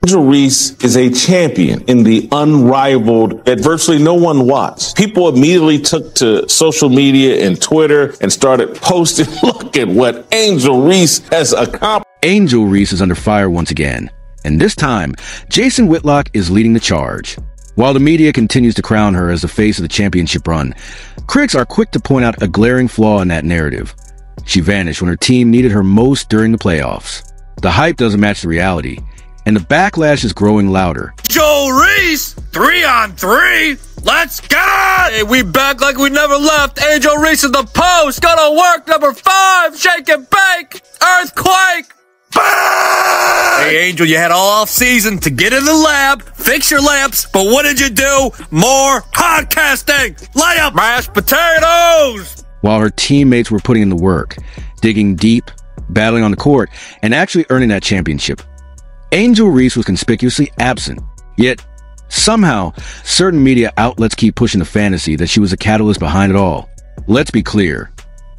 Angel Reese is a champion in the unrivaled that virtually no one watched. People immediately took to social media and Twitter and started posting, look at what Angel Reese has accomplished. Angel Reese is under fire once again, and this time, Jason Whitlock is leading the charge. While the media continues to crown her as the face of the championship run, critics are quick to point out a glaring flaw in that narrative. She vanished when her team needed her most during the playoffs. The hype doesn't match the reality, and the backlash is growing louder. Angel Reese, 3-on-3. Let's go! Hey, we back like we never left. Angel Reese in the post. Gotta work, number 5. Shake and bake. Earthquake. Bang! Hey, Angel, you had all off season to get in the lab, fix your lamps, but what did you do? More podcasting. Layup, mashed potatoes. While her teammates were putting in the work, digging deep, battling on the court, and actually earning that championship, Angel Reese was conspicuously absent. Yet, somehow, certain media outlets keep pushing the fantasy that she was a catalyst behind it all. Let's be clear.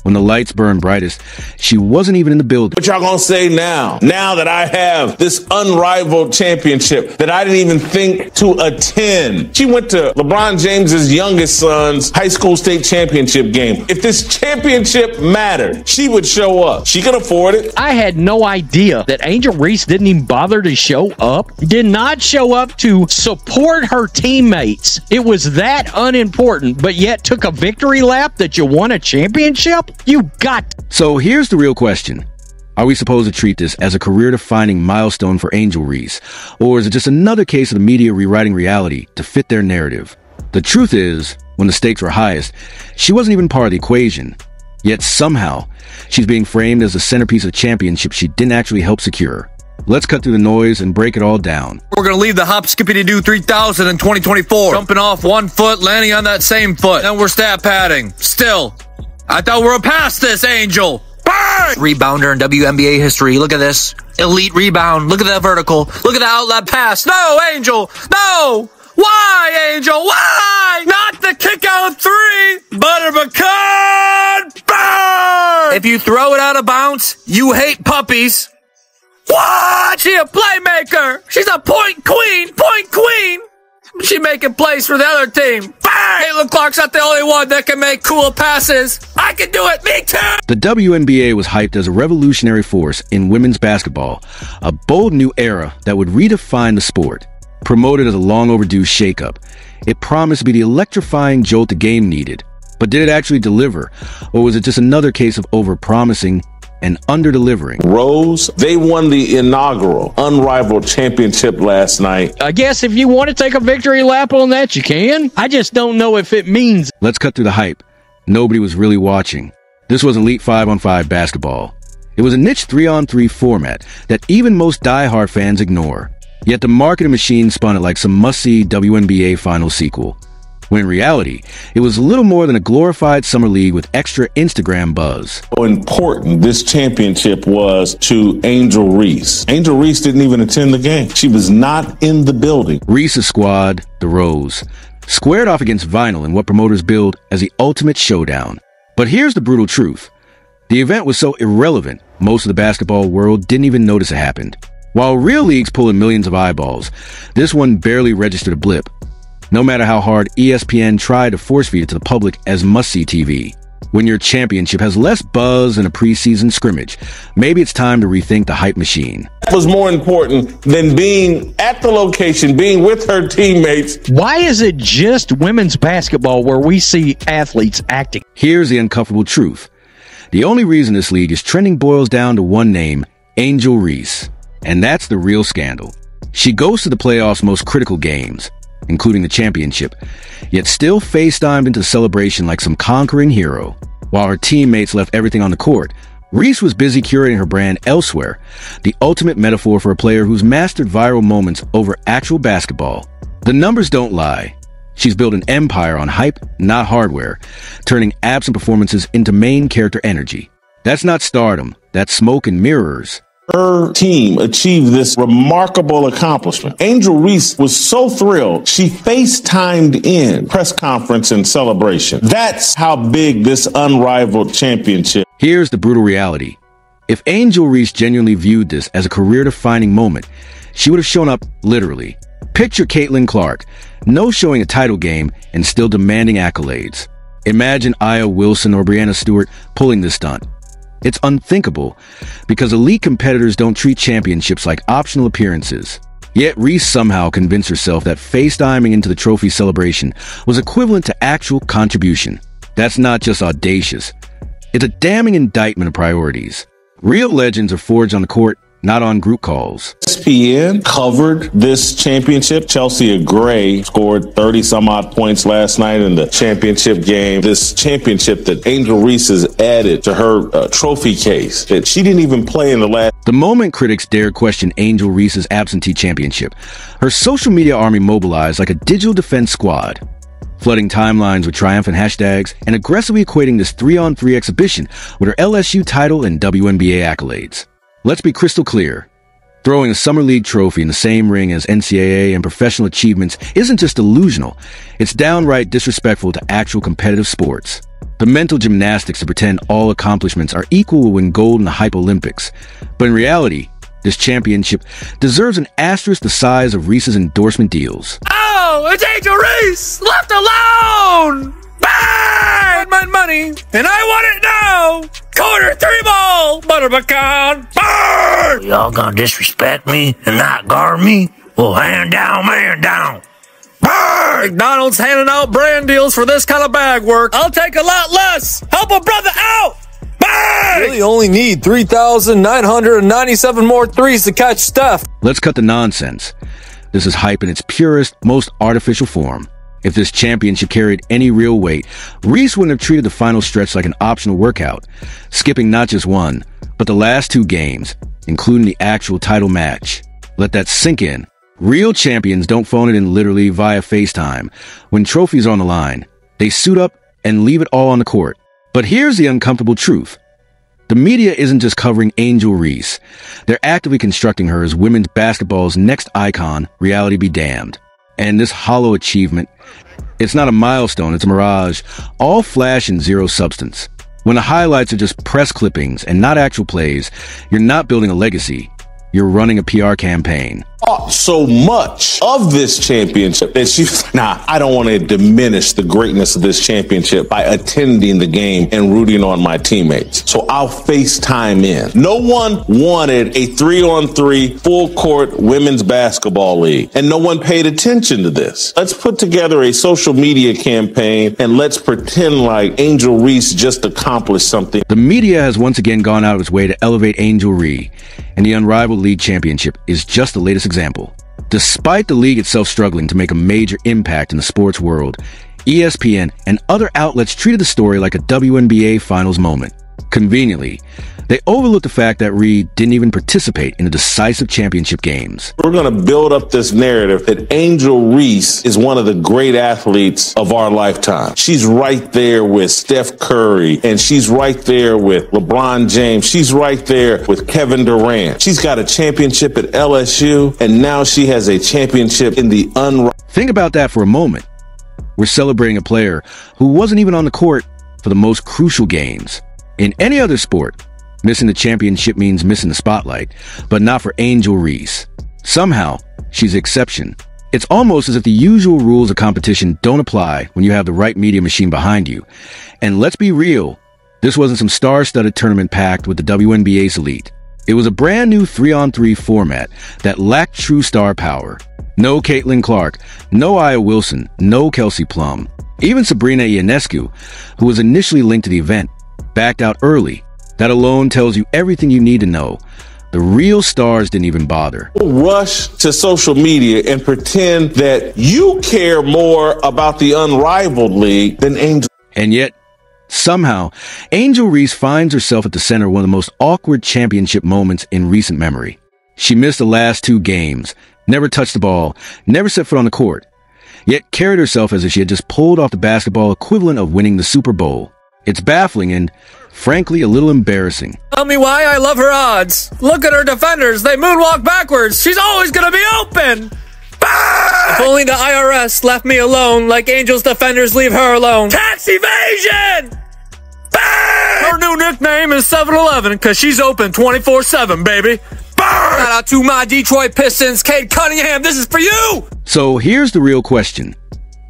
When the lights burned brightest, she wasn't even in the building. What y'all gonna say now? Now that I have this unrivaled championship that I didn't even think to attend. She went to LeBron James's youngest son's high school state championship game. If this championship mattered, she would show up. She could afford it. I had no idea that Angel Reese didn't even bother to show up. Did not show up to support her teammates. It was that unimportant, but yet took a victory lap that you won a championship? You got. So here's the real question. Are we supposed to treat this as a career-defining milestone for Angel Reese? Or is it just another case of the media rewriting reality to fit their narrative? The truth is, when the stakes were highest, she wasn't even part of the equation. Yet somehow, she's being framed as the centerpiece of a championship she didn't actually help secure. Let's cut through the noise and break it all down. We're going to leave the hop, skippity do 3000 in 2024. Jumping off one foot, landing on that same foot. Then we're stat padding. Still. I thought we were past this, Angel. Bang! Rebounder in WNBA history. Look at this. Elite rebound. Look at that vertical. Look at the outlet pass. No, Angel. No. Why, Angel? Why? Not the kick out 3. Butter pecan. Bang! If you throw it out of bounds, you hate puppies. What? She a playmaker. She's a point queen. Point queen. She making plays for the other team. Bang! Caitlin Clark's not the only one that can make cool passes. I can do it. Me too. The WNBA was hyped as a revolutionary force in women's basketball, a bold new era that would redefine the sport. Promoted as a long overdue shakeup, it promised to be the electrifying jolt the game needed. But did it actually deliver? Or was it just another case of over-promising and under-delivering? Rose, they won the inaugural unrivaled championship last night. I guess if you want to take a victory lap on that, you can. I just don't know if it means. Let's cut through the hype. Nobody was really watching. This was elite 5-on-5 basketball. It was a niche 3-on-3 format that even most die-hard fans ignore. Yet the marketing machine spun it like some must-see WNBA final sequel. When in reality, it was little more than a glorified summer league with extra Instagram buzz. How important this championship was to Angel Reese. Angel Reese didn't even attend the game. She was not in the building. Reese's squad, the Rose, squared off against Vinyl in what promoters billed as the ultimate showdown. But here's the brutal truth. The event was so irrelevant, most of the basketball world didn't even notice it happened. While real leagues pull in millions of eyeballs, this one barely registered a blip. No matter how hard ESPN tried to force-feed it to the public as must-see TV. When your championship has less buzz than a preseason scrimmage, maybe it's time to rethink the hype machine. That was more important than being at the location, being with her teammates. Why is it just women's basketball where we see athletes acting? Here's the uncomfortable truth. The only reason this league is trending boils down to one name, Angel Reese. And that's the real scandal. She goes to the playoffs' most critical games, including the championship, yet still FaceTimed into celebration like some conquering hero. While her teammates left everything on the court, Reese was busy curating her brand elsewhere, the ultimate metaphor for a player who's mastered viral moments over actual basketball. The numbers don't lie. She's built an empire on hype, not hardware, turning absent performances into main character energy. That's not stardom, that's smoke and mirrors. Her team achieved this remarkable accomplishment. Angel Reese was so thrilled, she FaceTimed in press conference and celebration. That's how big this unrivaled championship. Here's the brutal reality. If Angel Reese genuinely viewed this as a career-defining moment, she would have shown up literally. Picture Caitlin Clark, no showing a title game and still demanding accolades. Imagine Aya Wilson or Brianna Stewart pulling this stunt. It's unthinkable because elite competitors don't treat championships like optional appearances. Yet Reese somehow convinced herself that FaceTiming into the trophy celebration was equivalent to actual contribution. That's not just audacious. It's a damning indictment of priorities. Real legends are forged on the court, not on group calls. ESPN covered this championship. Chelsea Gray scored 30-some-odd points last night in the championship game. This championship that Angel Reese has added to her trophy case that she didn't even play in the last. The moment critics dared question Angel Reese's absentee championship, her social media army mobilized like a digital defense squad, flooding timelines with triumphant hashtags and aggressively equating this 3-on-3 exhibition with her LSU title and WNBA accolades. Let's be crystal clear. Throwing a Summer League trophy in the same ring as NCAA and professional achievements isn't just delusional, it's downright disrespectful to actual competitive sports. The mental gymnastics to pretend all accomplishments are equal will win gold in the Hype Olympics. But in reality, this championship deserves an asterisk the size of Reese's endorsement deals. Oh, it's Angel Reese! Left alone! Bang! My money, and I want it now! Quarter 3 ball! Butter pecan! Burn! Y'all gonna disrespect me and not guard me? Well, hand down, man down. Burn! McDonald's handing out brand deals for this kind of bag work. I'll take a lot less! Help a brother out! Bang! Really only need 3,997 more threes to catch Steph. Let's cut the nonsense. This is hype in its purest, most artificial form. If this championship carried any real weight, Reese wouldn't have treated the final stretch like an optional workout, skipping not just one, but the last 2 games, including the actual title match. Let that sink in. Real champions don't phone it in literally via FaceTime. When trophies are on the line, they suit up and leave it all on the court. But here's the uncomfortable truth. The media isn't just covering Angel Reese. They're actively constructing her as women's basketball's next icon, reality be damned. And this hollow achievement, it's not a milestone, it's a mirage, all flash and zero substance. When the highlights are just press clippings and not actual plays, you're not building a legacy, you're running a PR campaign. So much of this championship that I don't want to diminish the greatness of this championship by attending the game and rooting on my teammates. So I'll FaceTime in. No one wanted a 3-on-3 full court women's basketball league, and no one paid attention to this. Let's put together a social media campaign and let's pretend like Angel Reese just accomplished something. The media has once again gone out of its way to elevate Angel Reese, and the unrivaled league championship is just the latest example. Despite the league itself struggling to make a major impact in the sports world, ESPN and other outlets treated the story like a WNBA finals moment. Conveniently, they overlooked the fact that Reed didn't even participate in the decisive championship games. We're going to build up this narrative that Angel Reese is one of the great athletes of our lifetime. She's right there with Steph Curry, and she's right there with LeBron James. She's right there with Kevin Durant. She's got a championship at LSU, and now she has a championship in the Think about that for a moment. We're celebrating a player who wasn't even on the court for the most crucial games. In any other sport, missing the championship means missing the spotlight, but not for Angel Reese. Somehow, she's the exception. It's almost as if the usual rules of competition don't apply when you have the right media machine behind you. And let's be real, this wasn't some star-studded tournament packed with the WNBA's elite. It was a brand new 3-on-3 format that lacked true star power. No Caitlin Clark, no Aya Wilson, no Kelsey Plum. Even Sabrina Ionescu, who was initially linked to the event, backed out early. That alone tells you everything you need to know. The real stars didn't even bother. Rush to social media and pretend that you care more about the unrivaled league than Angel. And yet, somehow, Angel Reese finds herself at the center of one of the most awkward championship moments in recent memory. She missed the last 2 games, never touched the ball, never set foot on the court, yet carried herself as if she had just pulled off the basketball equivalent of winning the Super Bowl. It's baffling and, frankly, a little embarrassing. Tell me why I love her odds. Look at her defenders. They moonwalk backwards. She's always going to be open. If only the IRS left me alone like Angel's defenders leave her alone. Tax evasion! Her new nickname is 7-Eleven because she's open 24/7, baby. Burn! Shout out to my Detroit Pistons, Cade Cunningham. This is for you! So here's the real question.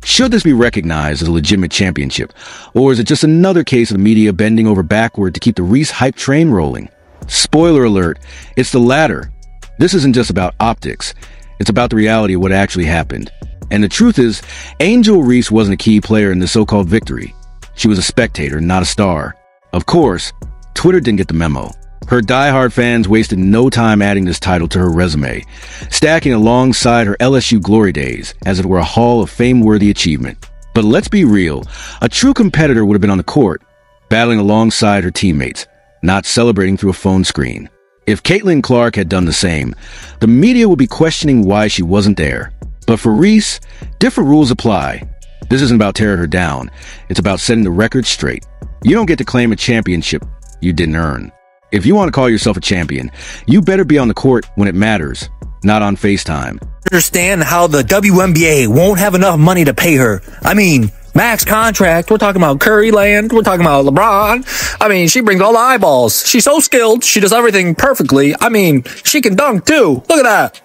Should this be recognized as a legitimate championship? Or is it just another case of the media bending over backward to keep the Reese hype train rolling? Spoiler alert, it's the latter. This isn't just about optics. It's about the reality of what actually happened. And the truth is, Angel Reese wasn't a key player in the so-called victory. She was a spectator, not a star. Of course, Twitter didn't get the memo. Her diehard fans wasted no time adding this title to her resume, stacking alongside her LSU glory days as if it were a Hall of Fame-worthy achievement. But let's be real, a true competitor would have been on the court, battling alongside her teammates, not celebrating through a phone screen. If Caitlin Clark had done the same, the media would be questioning why she wasn't there. But for Reese, different rules apply. This isn't about tearing her down. It's about setting the record straight. You don't get to claim a championship you didn't earn. If you want to call yourself a champion, you better be on the court when it matters, not on FaceTime. Understand how the WNBA won't have enough money to pay her. I mean, max contract. We're talking about Curry land. We're talking about LeBron. I mean, she brings all the eyeballs. She's so skilled. She does everything perfectly. I mean, she can dunk too. Look at that.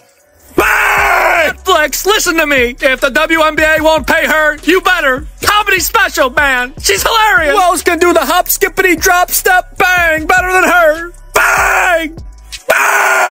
Bang! Netflix, listen to me. If the WNBA won't pay her, you better. Comedy special, man. She's hilarious. Who else can do the hop, skippity, drop, step, bang better than her? Bang! Bang!